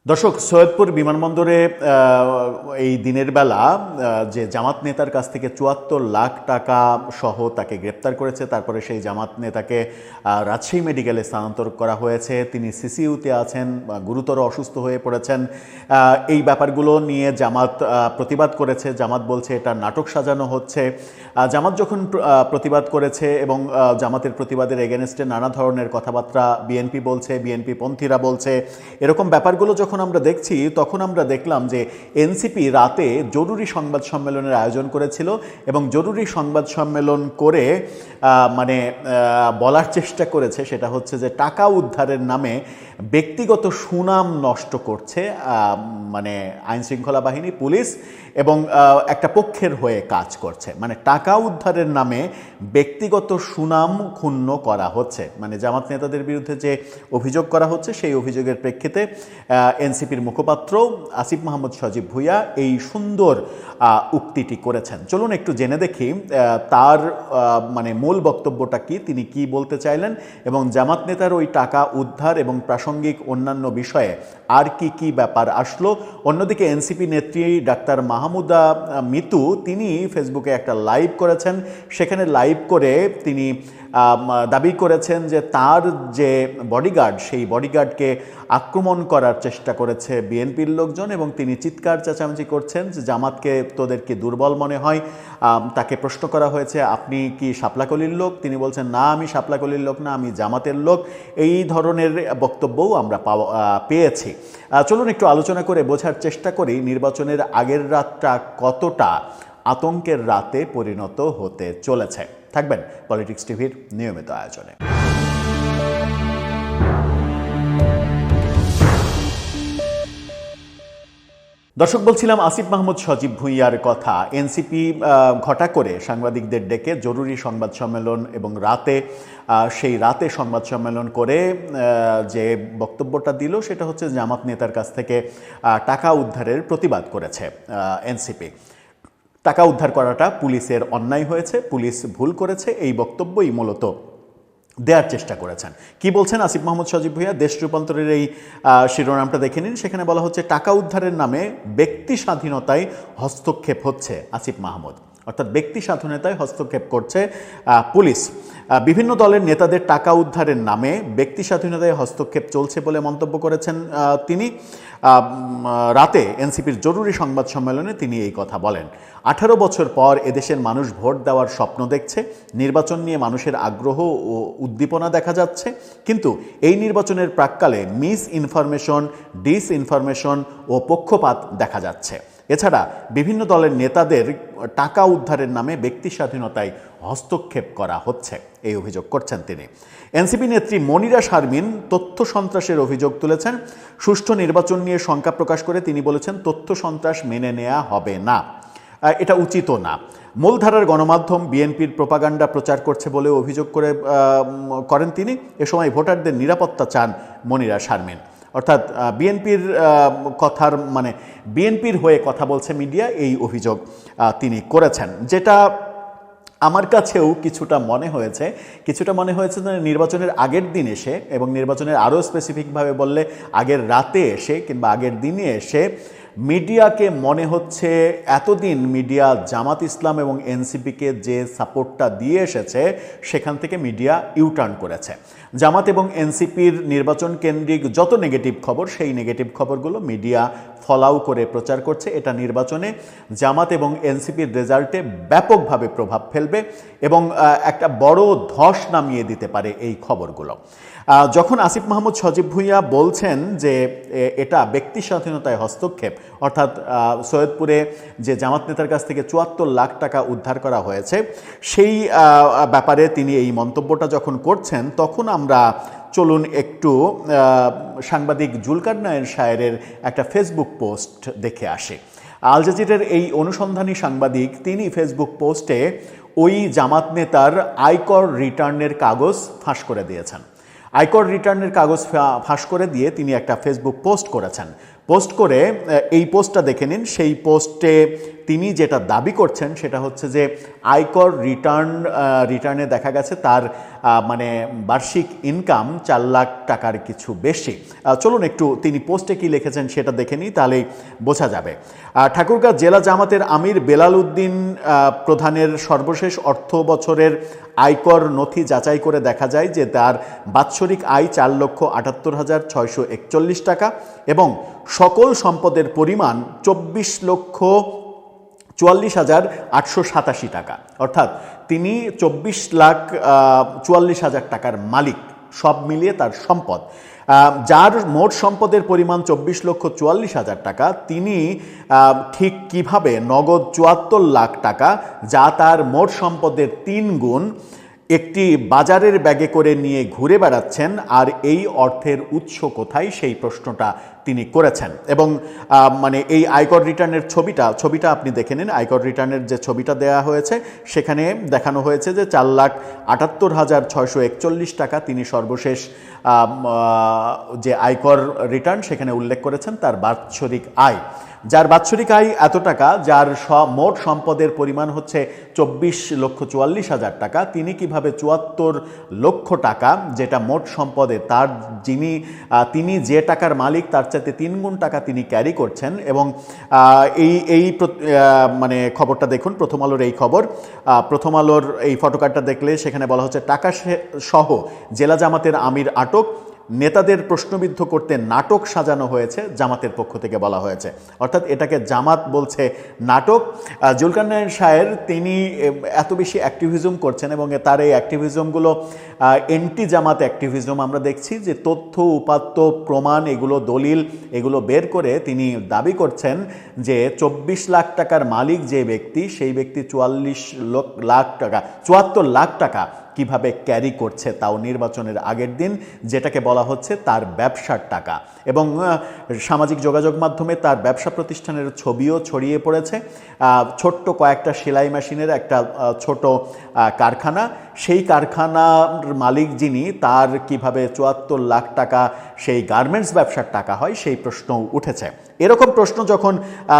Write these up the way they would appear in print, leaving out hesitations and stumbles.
দর্শক, সৈয়দপুর বিমানবন্দরে এই দিনের বেলা যে জামাত নেতার কাছ থেকে ৭৪ লাখ টাকা সহ তাকে গ্রেপ্তার করেছে, তারপরে সেই জামাত নেতাকে রাজশাহী মেডিকেলে স্থানান্তর করা হয়েছে। তিনি সিসিইউতে আছেন, গুরুতর অসুস্থ হয়ে পড়েছেন। এই ব্যাপারগুলো নিয়ে জামাত প্রতিবাদ করেছে। জামাত বলছে এটা নাটক সাজানো হচ্ছে। জামাত যখন প্রতিবাদ করেছে এবং জামাতের প্রতিবাদের এগেনস্টে নানা ধরনের কথাবার্তা বিএনপি বলছে, বিএনপি পন্থীরা বলছে, এরকম ব্যাপারগুলো যখন আমরা দেখছি তখন আমরা দেখলাম যে এনসিপি রাতে জরুরি সংবাদ সম্মেলনের আয়োজন করেছিল এবং জরুরি সংবাদ সম্মেলন করে বলার চেষ্টা করেছে সেটা হচ্ছে যে টাকা উদ্ধারের নামে ব্যক্তিগত সুনাম নষ্ট করছে আইনশৃঙ্খলা বাহিনী, পুলিশ এবং একটা পক্ষের হয়ে কাজ করছে। টাকা উদ্ধারের নামে ব্যক্তিগত সুনাম ক্ষুণ্ণ করা হচ্ছে। জামাত নেতাদের বিরুদ্ধে যে অভিযোগ করা হচ্ছে সেই অভিযোগের প্রেক্ষিতে এনসিপির মুখপাত্র আসিফ মাহমুদ সজীব ভুঁইয়া এই সুন্দর উক্তিটি করেছেন। চলুন একটু জেনে দেখি তার মূল বক্তব্যটা কি, তিনি কি বলতে চাইলেন এবং জামাত নেতার ওই টাকা উদ্ধার এবং প্রাসঙ্গিক অন্যান্য বিষয়ে আর কি কি ব্যাপার আসলো। অন্যদিকে এনসিপি নেত্রী ডাক্তার মাহমুদা মিতু তিনি ফেসবুকে একটা লাইভ করেছেন। সেখানে লাইভ করে তিনি দাবি করেছেন যে তার যে বডিগার্ড, সেই বডিগার্ডকে আক্রমণ করার চেষ্টা করেছে বিএনপির লোকজন এবং তিনি চিৎকার চেঁচামেচি করছেন যে জামাতকে তোদেরকে দুর্বল মনে হয়। তাকে প্রশ্ন করা হয়েছে, আপনি কি শাপলাকলির লোক? তিনি বলছেন, না, আমি শাপলাকলির লোক না, আমি জামাতের লোক। এই ধরনের বক্তব্যও আমরা পেয়েছি। চলুন একটু আলোচনা করে বোঝার চেষ্টা করি নির্বাচনের আগের রাতটা কতটা আতঙ্কের রাতে পরিণত হতে চলেছে। থাকবেন পলিটিক্স টিভির নিয়মিত আয়োজনে। দর্শক, বলছিলাম আসিফ মাহমুদ সজীব ভুঁইয়ার কথা। এনসিপি ঘটা করে সাংবাদিকদের ডেকে জরুরি সংবাদ সম্মেলন এবং সেই রাতে সংবাদ সম্মেলন করে যে বক্তব্যটা দিল সেটা হচ্ছে জামাত নেতার কাছ থেকে টাকা উদ্ধারের প্রতিবাদ করেছে এনসিপি। টাকা উদ্ধার করাটা পুলিশের অন্যায় হয়েছে, পুলিশ ভুল করেছে, এই বক্তব্যই মূলত দেওয়ার চেষ্টা করেছেন। কি বলছেন আসিফ মাহমুদ সজীব ভুঁইয়া? দেশ রূপান্তরের এই শিরোনামটা দেখে নিন। সেখানে বলা হচ্ছে টাকা উদ্ধারের নামে ব্যক্তি স্বাধীনতায় হস্তক্ষেপ হচ্ছে আসিফ মাহমুদ, অর্থাৎ ব্যক্তি স্বাধীনতায় হস্তক্ষেপ করছে পুলিশ। বিভিন্ন দলের নেতাদের টাকা উদ্ধারের নামে ব্যক্তি স্বাধীনতায় হস্তক্ষেপ চলছে বলে মন্তব্য করেছেন তিনি। রাতে এনসিপির জরুরি সংবাদ সম্মেলনে তিনি এই কথা বলেন। 18 বছর পর এদেশের মানুষ ভোট দেওয়ার স্বপ্ন দেখছে, নির্বাচন নিয়ে মানুষের আগ্রহ ও উদ্দীপনা দেখা যাচ্ছে, কিন্তু এই নির্বাচনের প্রাক্কালে মিস ইনফরমেশন, ডিসইনফরমেশন ও পক্ষপাত দেখা যাচ্ছে। এছাড়া বিভিন্ন দলের নেতাদের টাকা উদ্ধারের নামে ব্যক্তি স্বাধীনতায় হস্তক্ষেপ করা হচ্ছে, এই অভিযোগ করছেন তিনি। এনসিপি নেত্রী মনিরা শারমিন তথ্য সন্ত্রাসের অভিযোগ তুলেছেন। সুষ্ঠু নির্বাচন নিয়ে শঙ্কা প্রকাশ করে তিনি বলেছেন, তথ্য সন্ত্রাস মেনে নেওয়া হবে না, এটা উচিতও না। মূলধারার গণমাধ্যম বিএনপির প্রোপাগান্ডা প্রচার করছে বলে অভিযোগ করেন তিনি। এ সময় ভোটারদের নিরাপত্তা চান মনিরা শারমিন, অর্থাৎ বিএনপির বিএনপির হয়ে কথা বলছে মিডিয়া, এই অভিযোগ তিনি করেছেন। যেটা আমার কাছেও কিছুটা মনে হয়েছে যে নির্বাচনের আগের দিন এসে এবং নির্বাচনের আরও স্পেসিফিকভাবে বললে আগের রাতে এসে কিংবা আগের দিনে এসে মিডিয়াকে মনে হচ্ছে এতদিন মিডিয়া জামাত ইসলাম এবং এনসিপিকে যে সাপোর্টটা দিয়ে এসেছে সেখান থেকে মিডিয়া ইউটার্ন করেছে। জামাত এবং এনসিপির নির্বাচন কেন্দ্রিক যত নেগেটিভ খবর, সেই নেগেটিভ খবরগুলো মিডিয়া ফলাও করে প্রচার করছে। এটা নির্বাচনে জামাত এবং এনসিপির রেজাল্টে ব্যাপকভাবে প্রভাব ফেলবে এবং একটা বড় ধস নামিয়ে দিতে পারে এই খবরগুলো। যখন আসিফ মাহমুদ সজীব ভুঁইয়া বলছেন যে এটা ব্যক্তি স্বাধীনতায় হস্তক্ষেপ, অর্থাৎ সৈয়দপুরে যে জামাত নেতার কাছ থেকে ৭৪ লাখ টাকা উদ্ধার করা হয়েছে, সেই ব্যাপারে তিনি এই মন্তব্যটা যখন করছেন, তখন আমরা চলুন একটু সাংবাদিক জুলকার নায়ের শায়েরের একটা ফেসবুক পোস্ট দেখে আসি। আল জাজিরার এই অনুসন্ধানী সাংবাদিক তিনি ফেসবুক পোস্টে ওই জামাত নেতার আয়কর রিটার্নের কাগজ ফাঁস করে দিয়েছেন। আয়কর রিটার্নের কাগজ ফাঁস করে দিয়ে তিনি একটা ফেসবুক পোস্ট করেছেন। পোস্ট করে এই পোস্টটা দেখে নিন। সেই পোস্টে তিনি যেটা দাবি করছেন সেটা হচ্ছে যে আয়কর রিটার্নে দেখা গেছে তার মানে বার্ষিক ইনকাম 4 লাখ টাকার কিছু বেশি। চলুন একটু তিনি পোস্টে কি লিখেছেন সেটা দেখে নিই, তাহলেই বোঝা যাবে। ঠাকুরগাঁও জেলা জামাতের আমির বেলাল উদ্দিন প্রধানের সর্বশেষ অর্থ বছরের আয়কর নথি যাচাই করে দেখা যায় যে তার বাৎসরিক আয় 4,78,641 টাকা এবং সকল সম্পদের পরিমাণ 24,44,887 টাকা। অর্থাৎ তিনি 24,44,000 টাকার মালিক, সব মিলিয়ে তার সম্পদ। যার মোট সম্পদের পরিমাণ 24,44,000 টাকা, তিনি ঠিক কিভাবে নগদ 74 লাখ টাকা, যা তার মোট সম্পদের 3 গুণ, একটি বাজারের ব্যাগে করে নিয়ে ঘুরে বেড়াচ্ছেন, আর এই অর্থের উৎস কোথায় সেই প্রশ্নটা তিনি করেছেন। এবং মানে এই আয়কর রিটার্নের ছবিটা আপনি দেখে নিন। আয়কর রিটার্নের যে ছবিটা দেওয়া হয়েছে সেখানে দেখানো হয়েছে যে 4,78,641 টাকা তিনি সর্বশেষ যে আয়কর রিটার্ন সেখানে উল্লেখ করেছেন তার বাৎসরিক আয়। যার বাৎসরিক আয় এত টাকা, যার মোট সম্পদের পরিমাণ হচ্ছে 24,44,000 টাকা, তিনি কিভাবে 74 লক্ষ টাকা, যেটা মোট সম্পদে তার, তিনি যে টাকার মালিক তার চাইতে 3 গুণ টাকা তিনি ক্যারি করছেন। এবং এই মানে খবরটা দেখুন, প্রথম আলোর এই খবর। প্রথম আলোর এই ফটোকার্ডটা দেখলে সেখানে বলা হচ্ছে টাকা সহ জেলা জামাতের আমির আটক, নেতাদের প্রশ্নবিদ্ধ করতে নাটক সাজানো হয়েছে, জামাতের পক্ষ থেকে বলা হয়েছে। অর্থাৎ এটাকে জামাত বলছে নাটক। জুলকারনাইন সাহের তিনি এত বেশি অ্যাক্টিভিজম করছেন এবং তার এই অ্যাক্টিভিজমগুলো এন্টি জামাত অ্যাক্টিভিজম। আমরা দেখছি যে তথ্য উপাত্ত প্রমাণ এগুলো দলিল এগুলো বের করে তিনি দাবি করছেন যে 24 লাখ টাকার মালিক যে ব্যক্তি, সেই ব্যক্তি 74 লাখ টাকা কিভাবে ক্যারি করছে, তাও নির্বাচনের আগের দিন, যেটাকে বলা হচ্ছে তার ব্যবসার টাকা। এবং সামাজিক যোগাযোগ মাধ্যমে তার ব্যবসা প্রতিষ্ঠানের ছবিও ছড়িয়ে পড়েছে। ছোট্ট কয়েকটা সেলাই মেশিনের একটা ছোট কারখানা, সেই কারখানার মালিক যিনি, তার কিভাবে 74 লাখ টাকা সেই গার্মেন্টস ব্যবসার টাকা হয়, সেই প্রশ্ন উঠেছে। এরকম প্রশ্ন যখন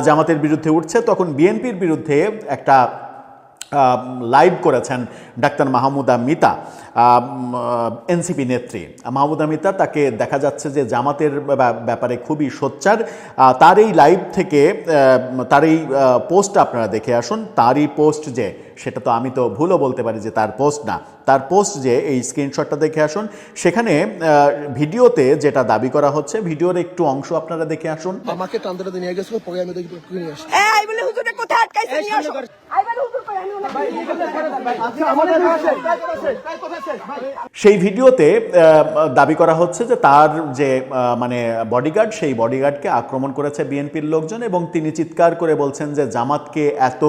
জামাতের বিরুদ্ধে উঠছে, তখন বিএনপির বিরুদ্ধে একটা লাইভ করেছেন ডাক্তার মাহমুদা মিতা, এনসিপি নেত্রী মাহমুদা মিতা। তাকে দেখা যাচ্ছে যে জামাতের ব্যাপারে খুবই সোচ্চার। তার এই লাইভ থেকে তার এই পোস্ট আপনারা দেখে আসুন। তারই পোস্ট যে, সেটা তো আমি তো ভুলও বলতে পারি যে তার পোস্ট না, তার পোস্ট যে, এই স্ক্রিনশটটা দেখে আসুন। সেখানে ভিডিওতে যেটা দাবি করা হচ্ছে, ভিডিওর একটু অংশ আপনারা দেখে আসুন। আমাকে টান্দরাতে নিয়ে গেছিল, পরে আমি দেখি নিয়ে আসছি। এই বলে হুজুরে কোথায় আটকাইছে নিয়ে আসো। আইবারে হুজুর কই আনো না। সেই ভিডিওতে দাবি করা হচ্ছে যে তার যে মানে বডিগার্ড, সেই বডিগার্ডকে আক্রমণ করেছে বিএনপির লোকজন এবং তিনি চিৎকার করে বলছেন যে জামাতকে এত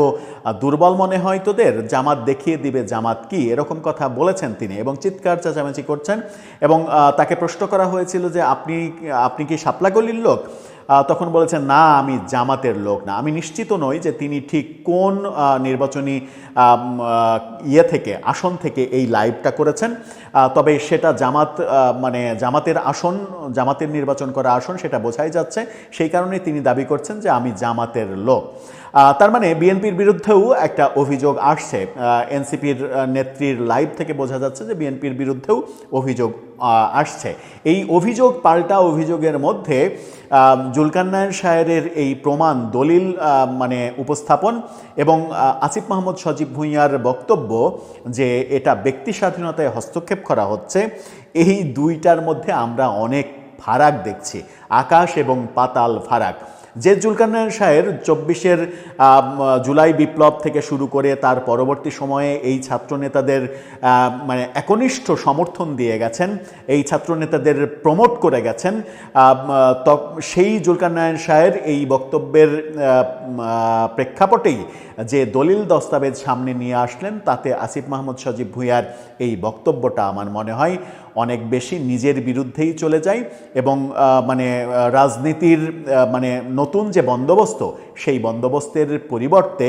দুর্বল মনে হয় তোদের, জামাত দেখিয়ে দিবে জামাত কি, এরকম কথা বলেছেন তিনি এবং চিৎকার চেঁচামেচি করছেন। এবং তাকে প্রশ্ন করা হয়েছিল যে আপনি কি শাপলাগলির লোক? তখন বলেছেন না, আমি জামাতের লোক না। আমি নিশ্চিত নই যে তিনি ঠিক কোন নির্বাচনী আসন থেকে এই লাইভটা করেছেন, তবে সেটা মানে জামাতের আসন, জামাতের নির্বাচন করা আসন, সেটা বোঝাই যাচ্ছে। সেই কারণে তিনি দাবি করছেন যে আমি জামাতের লোক। তার মানে বিএনপির বিরুদ্ধেও একটা অভিযোগ আসছে। এনসিপির নেত্রীর লাইভ থেকে বোঝা যাচ্ছে যে বিএনপির বিরুদ্ধেও অভিযোগ আসছে। এই অভিযোগ পাল্টা অভিযোগের মধ্যে জুলকারনাইন সাহেরের এই প্রমাণ দলিল মানে উপস্থাপন এবং আসিফ মাহমুদ সজীব ভুঁইয়ার বক্তব্য যে এটা ব্যক্তি স্বাধীনতায় হস্তক্ষেপ করা হচ্ছে, এই দুইটার মধ্যে আমরা অনেক ফারাক দেখছি, আকাশ এবং পাতাল ফারাক। যে জুলকারনাইন সাহের 24-এর জুলাই বিপ্লব থেকে শুরু করে তার পরবর্তী সময়ে এই ছাত্রনেতাদের মানে একনিষ্ঠ সমর্থন দিয়ে গেছেন, এই ছাত্রনেতাদের প্রমোট করে গেছেন, সেই জুলকারনাইন সাহের এই বক্তব্যের প্রেক্ষাপটেই যে দলিল দস্তাবেজ সামনে নিয়ে আসলেন, তাতে আসিফ মাহমুদ সজীব ভুঁইয়ার এই বক্তব্যটা আমার মনে হয় অনেক বেশি নিজের বিরুদ্ধেই চলে যায় এবং মানে রাজনীতির মানে নতুন যে বন্দোবস্ত, সেই বন্দোবস্তের পরিবর্তে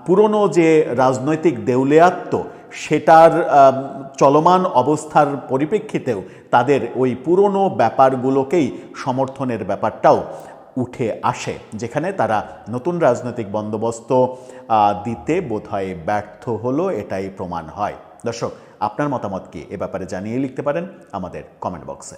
পুরনো যে রাজনৈতিক দেউলিয়াত্ব, সেটার চলমান অবস্থার পরিপ্রেক্ষিতেও তাদের ওই পুরনো ব্যাপারগুলোকেই সমর্থনের ব্যাপারটাও উঠে আসে, যেখানে তারা নতুন রাজনৈতিক বন্দোবস্ত দিতে বোধহয় ব্যর্থ হলো, এটাই প্রমাণ হয়। দর্শক, আপনার মতামত কি এ ব্যাপারে জানিয়ে লিখতে পারেন আমাদের কমেন্ট বক্সে।